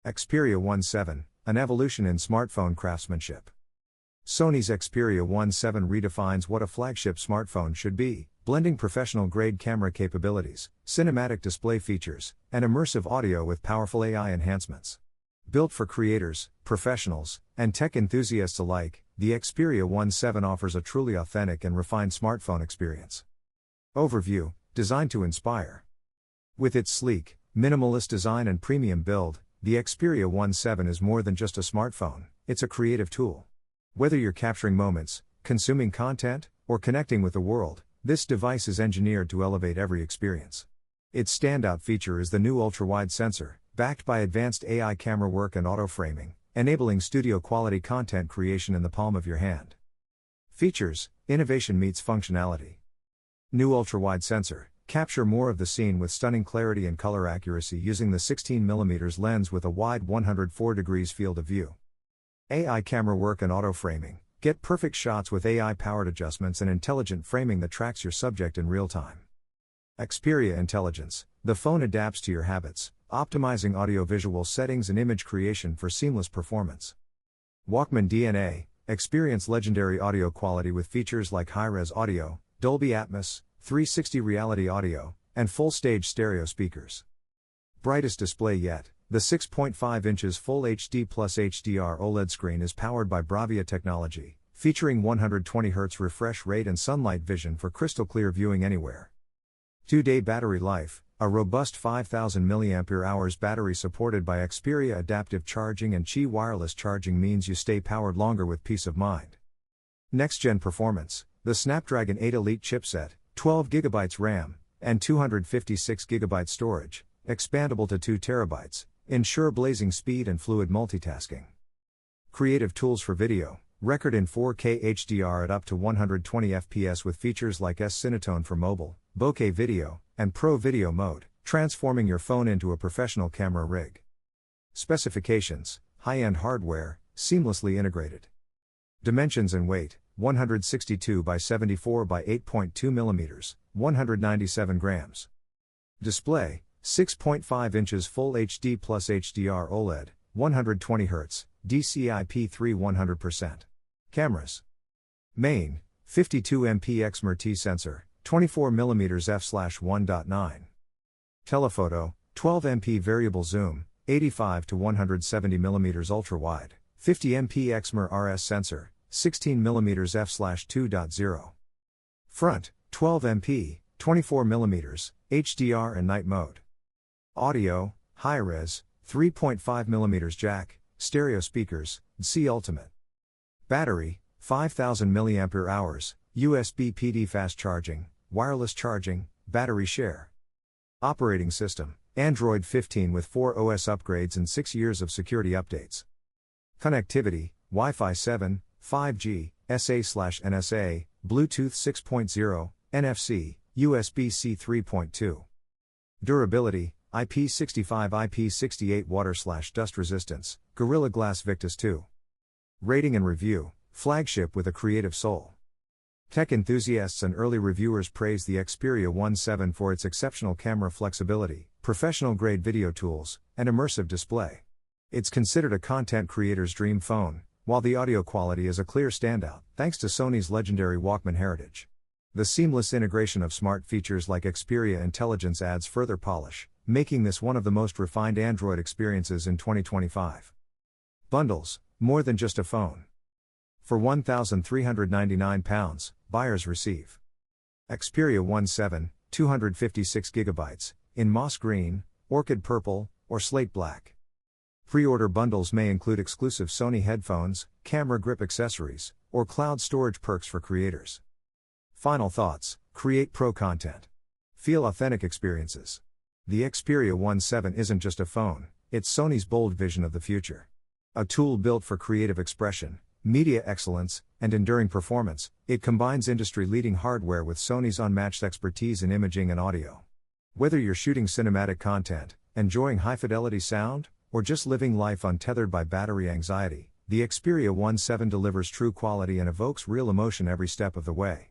Xperia VII, an evolution in smartphone craftsmanship. Sony's Xperia VII redefines what a flagship smartphone should be, blending professional-grade camera capabilities, cinematic display features, and immersive audio with powerful AI enhancements. Built for creators, professionals, and tech enthusiasts alike, the Xperia VII offers a truly authentic and refined smartphone experience. Overview: designed to inspire. With its sleek, minimalist design and premium build, the Xperia VII is more than just a smartphone, it's a creative tool. Whether you're capturing moments, consuming content, or connecting with the world, this device is engineered to elevate every experience. Its standout feature is the new ultra-wide sensor, backed by advanced AI camera work and auto-framing, enabling studio-quality content creation in the palm of your hand. Features: innovation meets functionality. New ultra-wide sensor, capture more of the scene with stunning clarity and color accuracy using the 16mm lens with a wide 104 degrees field of view. AI camera work and auto-framing, get perfect shots with AI-powered adjustments and intelligent framing that tracks your subject in real time. Xperia Intelligence, the phone adapts to your habits, optimizing audio-visual settings and image creation for seamless performance. Walkman DNA, experience legendary audio quality with features like high-res audio, Dolby Atmos, 360 reality audio, and full-stage stereo speakers. Brightest display yet, the 6.5 inches Full HD Plus HDR OLED screen is powered by Bravia technology, featuring 120Hz refresh rate and sunlight vision for crystal-clear viewing anywhere. 2-day battery life, a robust 5000 mAh battery supported by Xperia adaptive charging and Qi wireless charging means you stay powered longer with peace of mind. Next-gen performance, the Snapdragon 8 Elite chipset, 12GB RAM, and 256GB storage, expandable to 2TB, ensure blazing speed and fluid multitasking. Creative tools for video, record in 4K HDR at up to 120fps with features like S-Cinetone for mobile, bokeh video, and Pro Video mode, transforming your phone into a professional camera rig. Specifications: high-end hardware, seamlessly integrated. Dimensions and weight: 162 by 74 by 8.2 mm, 197 grams. Display: 6.5 inches Full HD Plus HDR OLED, 120Hz, DCI-P3 100%. Cameras: main, 52MP XMR-T sensor, 24mm f/1.9. Telephoto, 12MP variable zoom, 85 to 170mm ultra-wide, 50MP XMR RS sensor, 16mm f/2.0. Front, 12MP, 24mm, HDR and night mode. Audio, high-res, 3.5mm jack, stereo speakers, C Ultimate. Battery, 5000 mAh, USB PD fast charging, wireless charging, battery share. Operating system, Android 15 with 4 OS upgrades and 6 years of security updates. Connectivity, Wi-Fi 7, 5G, SA/NSA, Bluetooth 6.0, NFC, USB-C 3.2. Durability, IP65 IP68 water/dust resistance, Gorilla Glass Victus 2. Rating and review, flagship with a creative soul. Tech enthusiasts and early reviewers praise the Xperia VII for its exceptional camera flexibility, professional-grade video tools, and immersive display. It's considered a content creator's dream phone, while the audio quality is a clear standout, thanks to Sony's legendary Walkman heritage. The seamless integration of smart features like Xperia Intelligence adds further polish, making this one of the most refined Android experiences in 2025. Bundles, more than just a phone. For £1,399, buyers receive Xperia VII, 256GB, in moss green, orchid purple, or slate black. Pre-order bundles may include exclusive Sony headphones, camera grip accessories, or cloud storage perks for creators. Final thoughts: create pro content. Feel authentic experiences. The Xperia VII isn't just a phone, it's Sony's bold vision of the future. A tool built for creative expression, media excellence, and enduring performance, it combines industry-leading hardware with Sony's unmatched expertise in imaging and audio. Whether you're shooting cinematic content, enjoying high-fidelity sound, or just living life untethered by battery anxiety, the Xperia VII delivers true quality and evokes real emotion every step of the way.